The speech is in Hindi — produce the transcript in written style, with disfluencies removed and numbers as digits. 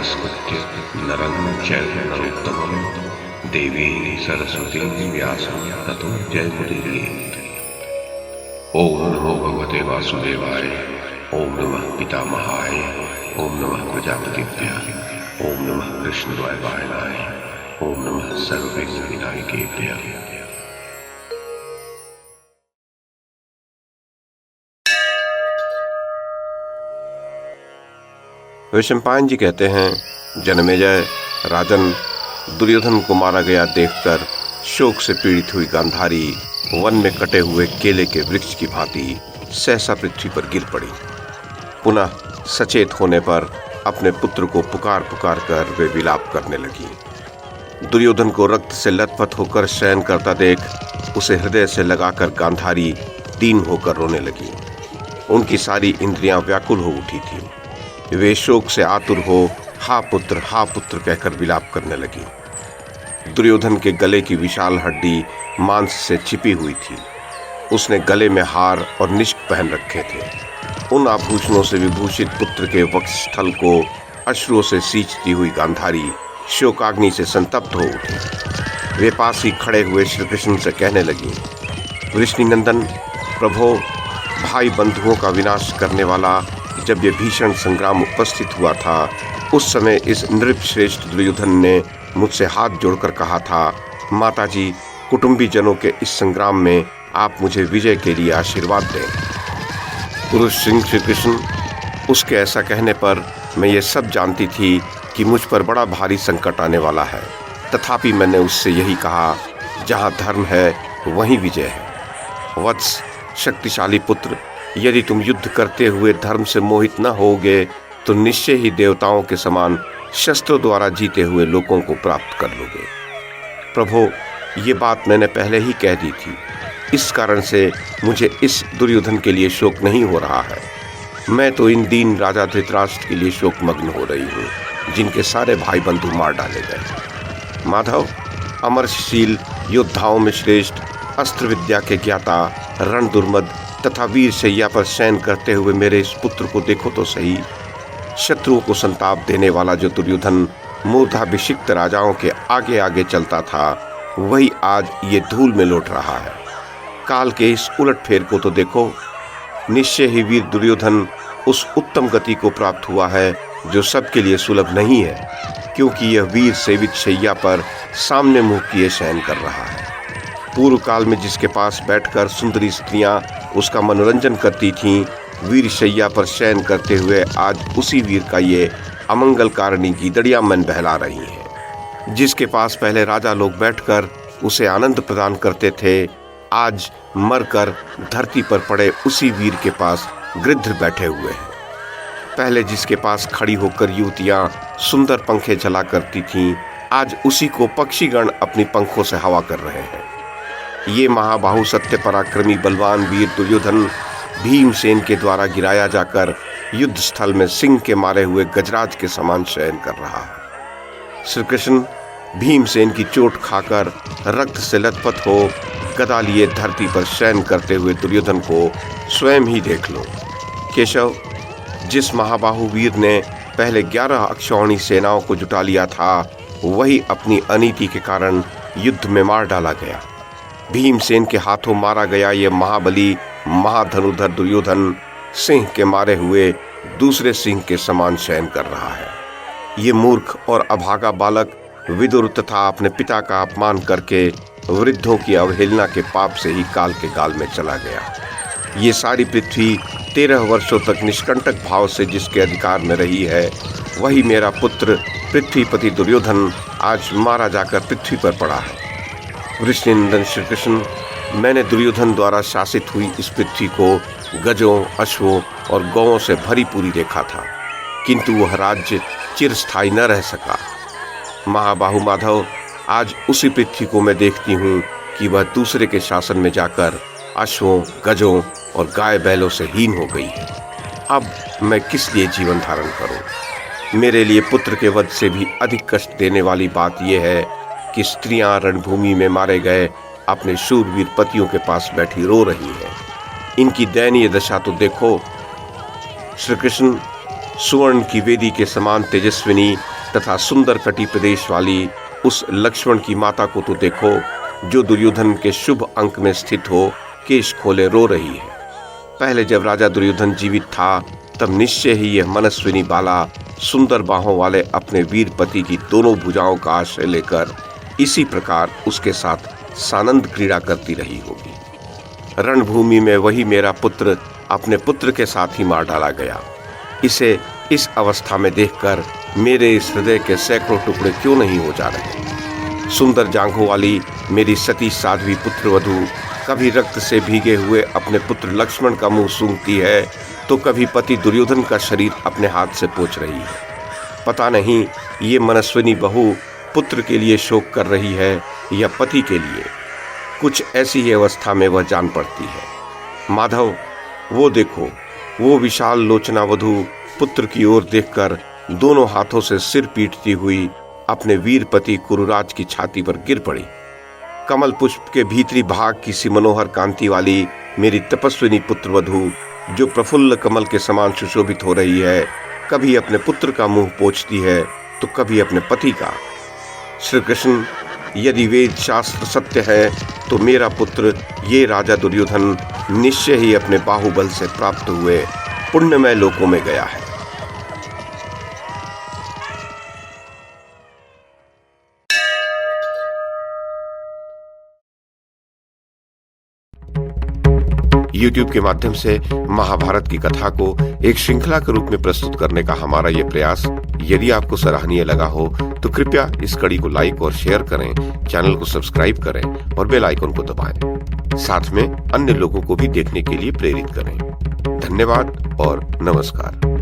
नमस्कृत्य नरं चैव नरोत्तमं देवीं सरस्वतीं व्यासं ततो जयमुदीरयेत्। ओम नमो भगवते वासुदेवाय। ओम नमः पितामहाय। ओम नमः प्रजापतिभ्यः। ओम नमः कृष्णद्वैपायनाय। ओम नमः सर्वविघ्नविनायकेभ्यः। वैशंपायन जी कहते हैं, जनमेजय राजन, दुर्योधन को मारा गया देखकर शोक से पीड़ित हुई गांधारी वन में कटे हुए केले के वृक्ष की भांति सहसा पृथ्वी पर गिर पड़ी। पुनः सचेत होने पर अपने पुत्र को पुकार पुकार कर वे विलाप करने लगी। दुर्योधन को रक्त से लथपथ होकर शयन करता देख उसे हृदय से लगाकर गांधारी दीन होकर रोने लगी। उनकी सारी इंद्रियां व्याकुल हो उठी थी। वे शोक से आतुर हो हा पुत्र कहकर विलाप करने लगी। दुर्योधन के गले की विशाल हड्डी मांस से छिपी हुई थी। उसने गले में हार और निष्क पहन रखे थे। उन आभूषणों से विभूषित पुत्र के वक्षस्थल को अश्रुओं से सींचती हुई गांधारी शोकाग्नि से संतप्त हो उठी। वे पास ही खड़े हुए श्री कृष्ण से कहने लगी, वृष्णिनंदन प्रभो, भाई बंधुओं का विनाश करने वाला जब ये भीषण संग्राम उपस्थित हुआ था, उस समय इस नृप श्रेष्ठ दुर्योधन ने मुझसे हाथ जोड़कर कहा था, माताजी, कुटुंबी जनों के इस संग्राम में आप मुझे विजय के लिए आशीर्वाद दें। पुरुष सिंह श्री कृष्ण, उसके ऐसा कहने पर मैं ये सब जानती थी कि मुझ पर बड़ा भारी संकट आने वाला है। तथापि मैंने उससे यही कहा, जहाँ धर्म है वहीं विजय है। वत्स, शक्तिशाली पुत्र, यदि तुम युद्ध करते हुए धर्म से मोहित न होगे तो निश्चय ही देवताओं के समान शस्त्रों द्वारा जीते हुए लोगों को प्राप्त कर लोगे। प्रभो, ये बात मैंने पहले ही कह दी थी। इस कारण से मुझे इस दुर्योधन के लिए शोक नहीं हो रहा है। मैं तो इन दीन राजा धृतराष्ट्र के लिए शोकमग्न हो रही हूँ, जिनके सारे भाई बंधु मार डाले गए। माधव, अमरशील योद्धाओं में श्रेष्ठ, अस्त्र विद्या के ज्ञाता, रण दुर्मद तथा वीर शैया पर शयन करते हुए मेरे इस पुत्र को देखो तो सही। शत्रुओं को संताप देने वाला जो दुर्योधन मूर्धाभिषिक्त राजाओं के आगे आगे चलता था, वही आज ये धूल में लौट रहा है। काल के इस उलटफेर को तो देखो। निश्चय ही वीर दुर्योधन उस उत्तम गति को प्राप्त हुआ है जो सबके लिए सुलभ नहीं है, क्योंकि यह वीर सेवित शैया पर सामने मुंह किए शयन कर रहा है। पूर्व काल में जिसके पास बैठकर सुंदरी स्त्रियां उसका मनोरंजन करती थीं, वीर शैया पर शयन करते हुए आज उसी वीर का ये अमंगल कारिणी गीदड़ियां मन बहला रही हैं। जिसके पास पहले राजा लोग बैठकर उसे आनंद प्रदान करते थे, आज मरकर धरती पर पड़े उसी वीर के पास गृध्र बैठे हुए हैं। पहले जिसके पास खड़ी होकर युवतियां सुंदर पंखे चला करती थीं, आज उसी को पक्षीगण अपनी पंखों से हवा कर रहे हैं। ये महाबाहु सत्य पराक्रमी बलवान वीर दुर्योधन भीमसेन के द्वारा गिराया जाकर युद्ध स्थल में सिंह के मारे हुए गजराज के समान शयन कर रहा है। श्री कृष्ण, भीमसेन की चोट खाकर रक्त से लथपथ हो गदा लिए धरती पर शयन करते हुए दुर्योधन को स्वयं ही देख लो। केशव, जिस महाबाहु वीर ने पहले 11 अक्षौहिणी सेनाओं को जुटा लिया था, वही अपनी अनीति के कारण युद्ध में मार डाला गया। भीमसेन के हाथों मारा गया ये महाबली महाधनुधर दुर्योधन सिंह के मारे हुए दूसरे सिंह के समान शयन कर रहा है। ये मूर्ख और अभागा बालक विदुर तथा अपने पिता का अपमान करके वृद्धों की अवहेलना के पाप से ही काल के गाल में चला गया। ये सारी पृथ्वी 13 वर्षों तक निष्कंटक भाव से जिसके अधिकार में रही है, वही मेरा पुत्र पृथ्वीपति दुर्योधन आज मारा जाकर पृथ्वी पर पड़ा है। वृष्णिनंदन श्री कृष्ण, मैंने दुर्योधन द्वारा शासित हुई इस पृथ्वी को गजों, अश्वों और गौओं से भरी पूरी देखा था, किंतु वह राज्य चिरस्थायी न रह सका। महाबाहु माधव, आज उसी पृथ्वी को मैं देखती हूँ कि वह दूसरे के शासन में जाकर अश्वों, गजों और गाय बैलों से हीन हो गई है। अब मैं किस लिए जीवन धारण करूँ? मेरे लिए पुत्र के वध से भी अधिक कष्ट देने वाली बात यह है कि स्त्रियां रणभूमि में मारे गए अपने शूरवीर पतियों के पास बैठी रो रही हैं। इनकी दयनीय दशा तो देखो। श्री कृष्ण, सुवर्ण की वेदी के समान तेजस्विनी तथा सुंदर कटी प्रदेश वाली उस लक्ष्मण की माता को तो देखो, जो दुर्योधन के शुभ अंक में स्थित हो केश खोले रो रही है। पहले जब राजा दुर्योधन जीवित था तब निश्चय ही यह मनस्विनी बाला सुंदर बाहों वाले अपने वीर पति की दोनों भुजाओं का आश्रय लेकर इसी प्रकार उसके साथ सानंद क्रीड़ा करती रही होगी। रणभूमि में वही मेरा पुत्र अपने पुत्र के साथ ही मार डाला गया। इसे इस अवस्था में देखकर मेरे इस हृदय के सैकड़ों टुकड़े क्यों नहीं हो जा रहे। सुंदर जांघों वाली मेरी सती साध्वी पुत्रवधू कभी रक्त से भीगे हुए अपने पुत्र लक्ष्मण का मुंह सूंघती है तो कभी पति दुर्योधन का शरीर अपने हाथ से पोंछ रही है। पता नहीं ये मनस्विनी बहू पुत्र के लिए शोक कर रही है या पति के लिए। कुछ ऐसी ही अवस्था में वह जान पड़ती है। माधव, वो देखो, वो विशाल लोचना वधू पुत्र की ओर देखकर दोनों हाथों से सिर पीटती हुई अपने वीर पति कुरुराज की छाती पर गिर पड़ी। कमल पुष्प के भीतरी भाग की सी मनोहर कांति वाली मेरी तपस्विनी पुत्रवधू जो प्रफुल्ल कमल के समान सुशोभित हो रही है, कभी अपने पुत्र का मुंह पोंछती है तो कभी अपने पति का। श्री कृष्ण, यदि वेद शास्त्र सत्य है तो मेरा पुत्र ये राजा दुर्योधन निश्चय ही अपने बाहुबल से प्राप्त हुए पुण्यमय लोकों में गया है। YouTube के माध्यम से महाभारत की कथा को एक श्रृंखला के रूप में प्रस्तुत करने का हमारा ये प्रयास यदि आपको सराहनीय लगा हो तो कृपया इस कड़ी को लाइक और शेयर करें, चैनल को सब्सक्राइब करें और बेल आइकन को दबाएं। साथ में अन्य लोगों को भी देखने के लिए प्रेरित करें। धन्यवाद और नमस्कार।